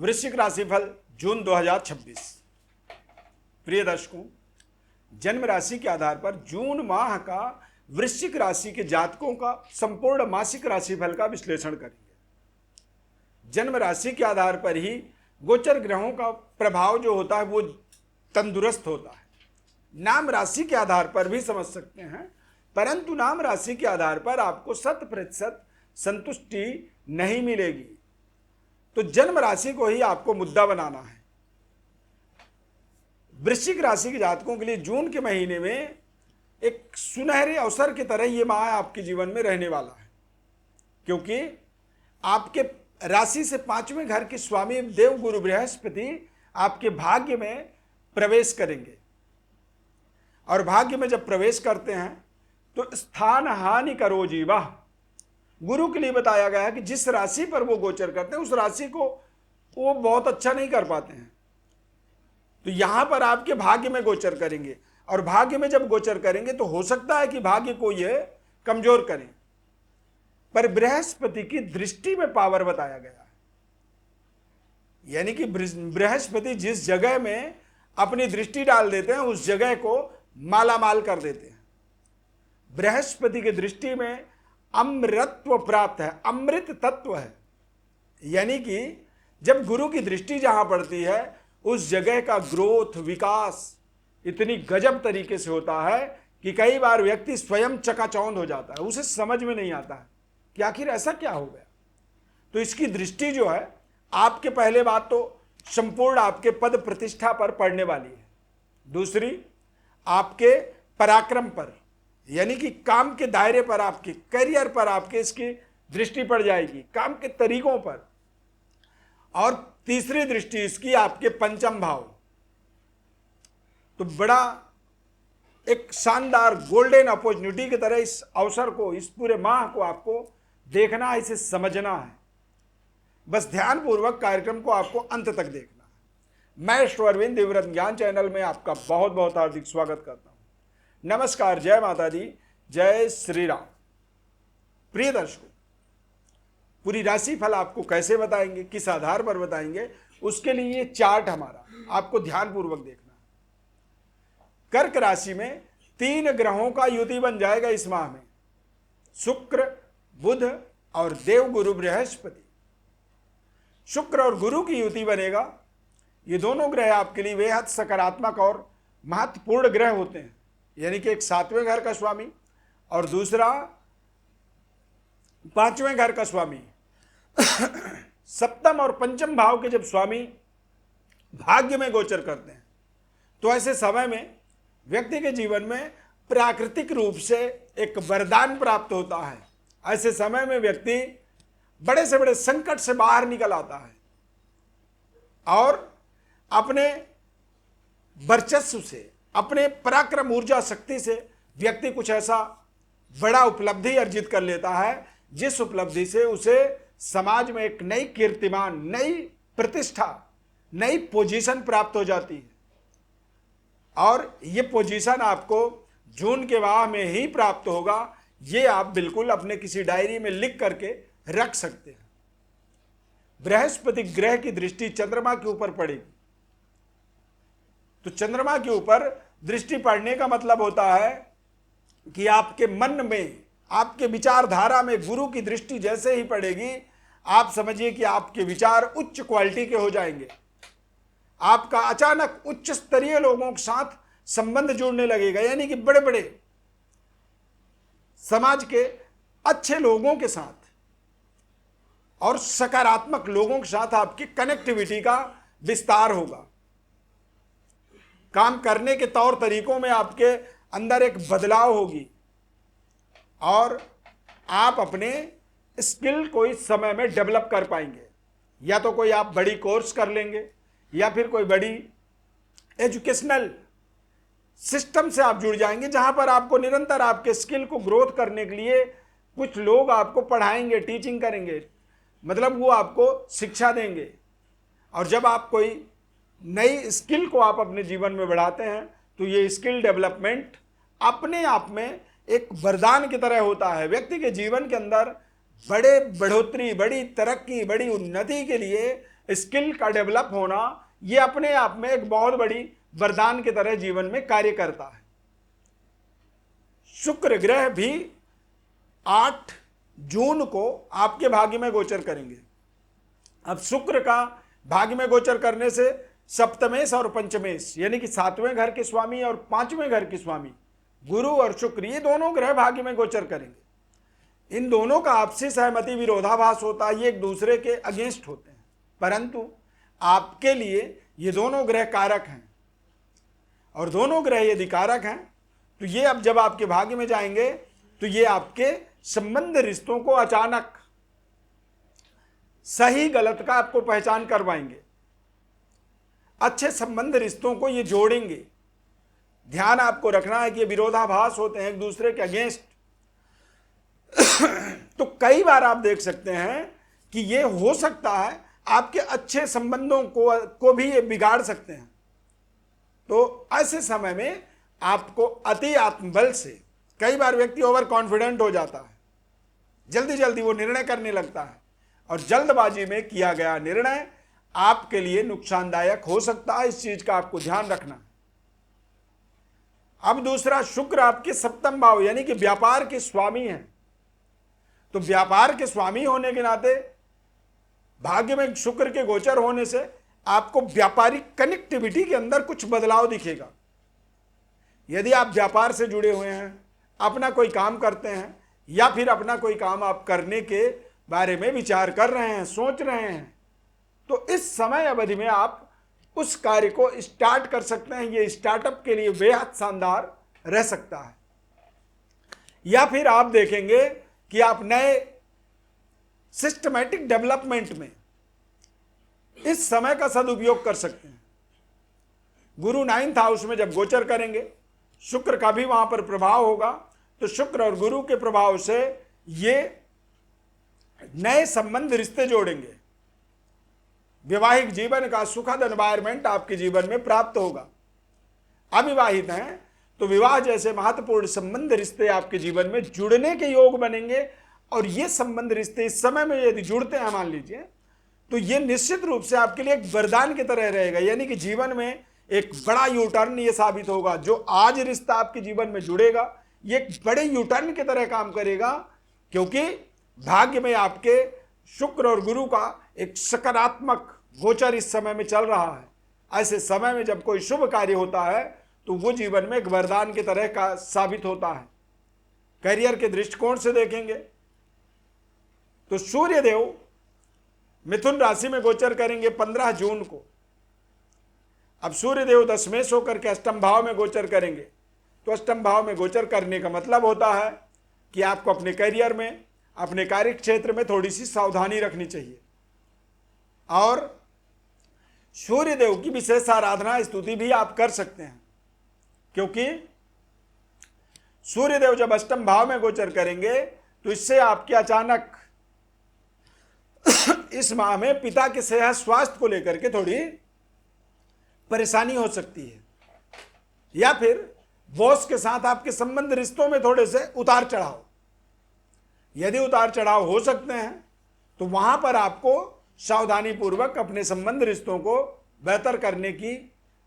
वृश्चिक राशिफल जून 2026। प्रिय दर्शकों, जन्म राशि के आधार पर जून माह का वृश्चिक राशि के जातकों का संपूर्ण मासिक राशिफल का विश्लेषण करेंगे। जन्म राशि के आधार पर ही गोचर ग्रहों का प्रभाव जो होता है वो तंदुरुस्त होता है। नाम राशि के आधार पर भी समझ सकते हैं, परंतु नाम राशि के आधार पर आपको 100% संतुष्टि नहीं मिलेगी। तो जन्म राशि को ही आपको मुद्दा बनाना है। वृश्चिक राशि के जातकों के लिए जून के महीने में एक सुनहरे अवसर की तरह ये माह आपके जीवन में रहने वाला है, क्योंकि आपके राशि से 5वें घर के स्वामी देव गुरु बृहस्पति आपके भाग्य में प्रवेश करेंगे। और भाग्य में जब प्रवेश करते हैं तो स्थान हानि करो जीवा, गुरु के लिए बताया गया है कि जिस राशि पर वो गोचर करते हैं उस राशि को वो बहुत अच्छा नहीं कर पाते हैं। तो यहां पर आपके भाग्य में गोचर करेंगे, और भाग्य में जब गोचर करेंगे तो हो सकता है कि भाग्य को ये कमजोर करें, पर बृहस्पति की दृष्टि में पावर बताया गया है। यानी कि बृहस्पति जिस जगह में अपनी दृष्टि डाल देते हैं उस जगह को मालामाल कर देते हैं। बृहस्पति की दृष्टि में अमृतत्व प्राप्त है, अमृत तत्व है। यानी कि जब गुरु की दृष्टि जहां पड़ती है उस जगह का ग्रोथ, विकास इतनी गजब तरीके से होता है कि कई बार व्यक्ति स्वयं चकाचौंध हो जाता है, उसे समझ में नहीं आता है कि आखिर ऐसा क्या हो गया। तो इसकी दृष्टि जो है आपके, पहले बात तो संपूर्ण आपके पद प्रतिष्ठा पर पड़ने वाली है, दूसरी आपके पराक्रम पर, यानी कि काम के दायरे पर, आपके करियर पर आपके इसकी दृष्टि पड़ जाएगी, काम के तरीकों पर, और तीसरी दृष्टि इसकी आपके पंचम भाव। तो बड़ा एक शानदार गोल्डन अपॉर्चुनिटी की तरह इस अवसर को, इस पूरे माह को आपको देखना है, इसे समझना है। बस ध्यानपूर्वक कार्यक्रम को आपको अंत तक देखना है। मैं ईश्वरविंद दिव्यरत्न ज्ञान चैनल में आपका बहुत बहुत हार्दिक स्वागत करता हूं। नमस्कार, जय माता दी, जय श्री राम। प्रिय दर्शकों, पूरी राशि फल आपको कैसे बताएंगे, किस आधार पर बताएंगे, उसके लिए ये चार्ट हमारा आपको ध्यानपूर्वक देखना है। कर्क राशि में 3 ग्रहों का युति बन जाएगा इस माह में, शुक्र, बुध और देव गुरु बृहस्पति। शुक्र और गुरु की युति बनेगा। ये दोनों ग्रह आपके लिए बेहद सकारात्मक और महत्वपूर्ण ग्रह होते हैं। यानी कि एक 7वें घर का स्वामी और दूसरा 5वें घर का स्वामी। सप्तम और पंचम भाव के जब स्वामी भाग्य में गोचर करते हैं तो ऐसे समय में व्यक्ति के जीवन में प्राकृतिक रूप से एक वरदान प्राप्त होता है। ऐसे समय में व्यक्ति बड़े से बड़े संकट से बाहर निकल आता है और अपने वर्चस्व से, अपने पराक्रम ऊर्जा शक्ति से व्यक्ति कुछ ऐसा बड़ा उपलब्धि अर्जित कर लेता है जिस उपलब्धि से उसे समाज में एक नई कीर्तिमान, नई प्रतिष्ठा, नई पोजीशन प्राप्त हो जाती है। और ये पोजीशन आपको जून के माह में ही प्राप्त होगा। ये आप बिल्कुल अपने किसी डायरी में लिख करके रख सकते हैं। बृहस्पति ग्रह की दृष्टि चंद्रमा के ऊपर पड़ेगी, तो चंद्रमा के ऊपर दृष्टि पड़ने का मतलब होता है कि आपके मन में, आपके विचारधारा में गुरु की दृष्टि जैसे ही पड़ेगी, आप समझिए कि आपके विचार उच्च क्वालिटी के हो जाएंगे। आपका अचानक उच्च स्तरीय लोगों के साथ संबंध जुड़ने लगेगा, यानी कि बड़े बड़े समाज के अच्छे लोगों के साथ और सकारात्मक लोगों के साथ आपकी कनेक्टिविटी का विस्तार होगा। काम करने के तौर तरीकों में आपके अंदर एक बदलाव होगी और आप अपने स्किल को इस समय में डेवलप कर पाएंगे। या तो कोई आप बड़ी कोर्स कर लेंगे या फिर कोई बड़ी एजुकेशनल सिस्टम से आप जुड़ जाएंगे, जहां पर आपको निरंतर आपके स्किल को ग्रोथ करने के लिए कुछ लोग आपको पढ़ाएंगे, टीचिंग करेंगे, मतलब वो आपको शिक्षा देंगे। और जब आप कोई नई स्किल को आप अपने जीवन में बढ़ाते हैं तो ये स्किल डेवलपमेंट अपने आप में एक वरदान की तरह होता है। व्यक्ति के जीवन के अंदर बड़े बढ़ोतरी, बड़ी तरक्की, बड़ी उन्नति के लिए स्किल का डेवलप होना, ये अपने आप में एक बहुत बड़ी वरदान की तरह जीवन में कार्य करता है। शुक्र ग्रह भी 8 जून को आपके भाग्य में गोचर करेंगे। अब शुक्र का भाग्य में गोचर करने से सप्तमेश और पंचमेश यानी कि 7वें घर के स्वामी और 5वें घर के स्वामी गुरु और शुक्र, ये दोनों ग्रह भाग्य में गोचर करेंगे। इन दोनों का आपसी सहमति विरोधाभास होता है, ये एक दूसरे के अगेंस्ट होते हैं, परंतु आपके लिए ये दोनों ग्रह कारक हैं, और दोनों ग्रह यदि कारक हैं तो ये अब जब आपके भाग्य में जाएंगे तो ये आपके संबंध रिश्तों को अचानक सही गलत का आपको पहचान करवाएंगे। अच्छे संबंध रिश्तों को ये जोड़ेंगे। ध्यान आपको रखना है कि ये विरोधाभास होते हैं एक दूसरे के अगेंस्ट। तो कई बार आप देख सकते हैं कि ये हो सकता है आपके अच्छे संबंधों को भी ये बिगाड़ सकते हैं। तो ऐसे समय में आपको अति आत्मबल से, कई बार व्यक्ति ओवर कॉन्फिडेंट हो जाता है, जल्दी जल्दी वो निर्णय करने लगता है, और जल्दबाजी में किया गया निर्णय आपके लिए नुकसानदायक हो सकता है। इस चीज का आपको ध्यान रखना है। अब दूसरा, शुक्र आपके सप्तम भाव यानी कि व्यापार के स्वामी हैं। तो व्यापार के स्वामी होने के नाते भाग्य में शुक्र के गोचर होने से आपको व्यापारिक कनेक्टिविटी के अंदर कुछ बदलाव दिखेगा। यदि आप व्यापार से जुड़े हुए हैं, अपना कोई काम करते हैं, या फिर अपना कोई काम आप करने के बारे में विचार कर रहे हैं, सोच रहे हैं, तो इस समय अवधि में आप उस कार्य को स्टार्ट कर सकते हैं। ये स्टार्टअप के लिए बेहद शानदार रह सकता है। या फिर आप देखेंगे कि आप नए सिस्टमैटिक डेवलपमेंट में इस समय का सदुपयोग कर सकते हैं। गुरु 9th हाउस में जब गोचर करेंगे, शुक्र का भी वहां पर प्रभाव होगा, तो शुक्र और गुरु के प्रभाव से ये नए संबंध रिश्ते जोड़ेंगे। वैवाहिक जीवन का सुखद एनवायरमेंट आपके जीवन में प्राप्त होगा। अविवाहित हैं तो विवाह जैसे महत्वपूर्ण संबंध रिश्ते आपके जीवन में जुड़ने के योग बनेंगे, और ये संबंध रिश्ते इस समय में यदि जुड़ते हैं मान लीजिए, तो ये निश्चित रूप से आपके लिए एक वरदान की तरह रहेगा। यानी कि जीवन में एक बड़ा यूटर्न ये साबित होगा। जो आज रिश्ता आपके जीवन में जुड़ेगा, ये एक बड़े यूटर्न की तरह काम करेगा, क्योंकि भाग्य में आपके शुक्र और गुरु का एक सकारात्मक गोचर इस समय में चल रहा है। ऐसे समय में जब कोई शुभ कार्य होता है तो वो जीवन में एक वरदान की तरह का साबित होता है। करियर के दृष्टिकोण से देखेंगे तो सूर्य देव मिथुन राशि में गोचर करेंगे 15 जून को। अब सूर्य देव दशमेश होकर के अष्टम भाव में गोचर करेंगे। तो अष्टम भाव में गोचर करने का मतलब होता है कि आपको अपने करियर में, अपने कार्य क्षेत्र में थोड़ी सी सावधानी रखनी चाहिए। और सूर्य देव की विशेष आराधना स्तुति भी आप कर सकते हैं, क्योंकि सूर्य देव जब अष्टम भाव में गोचर करेंगे तो इससे आपके अचानक इस माह में पिता के सेहत स्वास्थ्य को लेकर के थोड़ी परेशानी हो सकती है, या फिर बॉस के साथ आपके संबंध रिश्तों में थोड़े से उतार चढ़ाव, यदि उतार चढ़ाव हो सकते हैं तो वहां पर आपको सावधानी पूर्वक अपने संबंध रिश्तों को बेहतर करने की,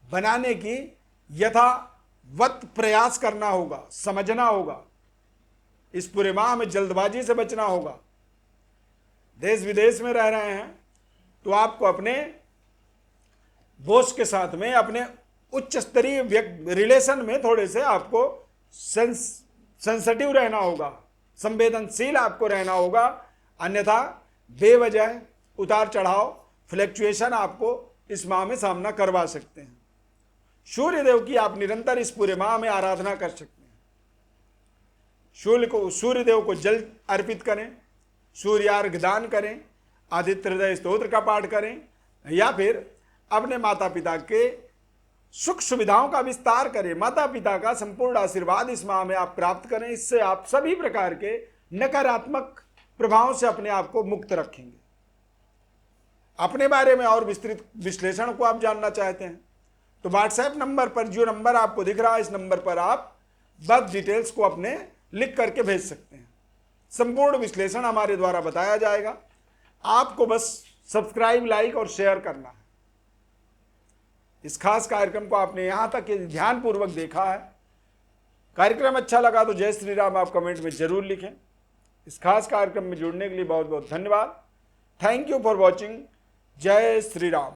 बनाने की यथावत प्रयास करना होगा, समझना होगा। इस पूरे माह में जल्दबाजी से बचना होगा। देश विदेश में रह रहे हैं तो आपको अपने बॉस के साथ में, अपने उच्च स्तरीय रिलेशन में थोड़े से आपको सेंसिटिव रहना होगा, संवेदनशील आपको रहना होगा, अन्यथा बेवजह उतार चढ़ाव, फ्लैक्चुएशन आपको इस माह में सामना करवा सकते हैं। सूर्य देव की आप निरंतर इस पूरे माह में आराधना कर सकते हैं। सूर्य देव को जल अर्पित करें, सूर्यार्घ दान करें, आदित्य हृदय स्तोत्र का पाठ करें, या फिर अपने माता पिता के सुख सुविधाओं का विस्तार करें। माता पिता का संपूर्ण आशीर्वाद इस माह में आप प्राप्त करें। इससे आप सभी प्रकार के नकारात्मक प्रभावों से अपने आप को मुक्त रखेंगे। अपने बारे में और विस्तृत विश्लेषण को आप जानना चाहते हैं तो व्हाट्सएप नंबर पर, जो नंबर आपको दिख रहा है, इस नंबर पर आप बर्थ डिटेल्स को अपने लिख करके भेज सकते हैं। संपूर्ण विश्लेषण हमारे द्वारा बताया जाएगा। आपको बस सब्सक्राइब, लाइक और शेयर करना है। इस खास कार्यक्रम को आपने यहां तक ध्यानपूर्वक देखा है। कार्यक्रम अच्छा लगा तो जय श्री राम आप कमेंट में जरूर लिखें। इस खास कार्यक्रम में जुड़ने के लिए बहुत बहुत धन्यवाद। Thank you for watching. जय श्री राम।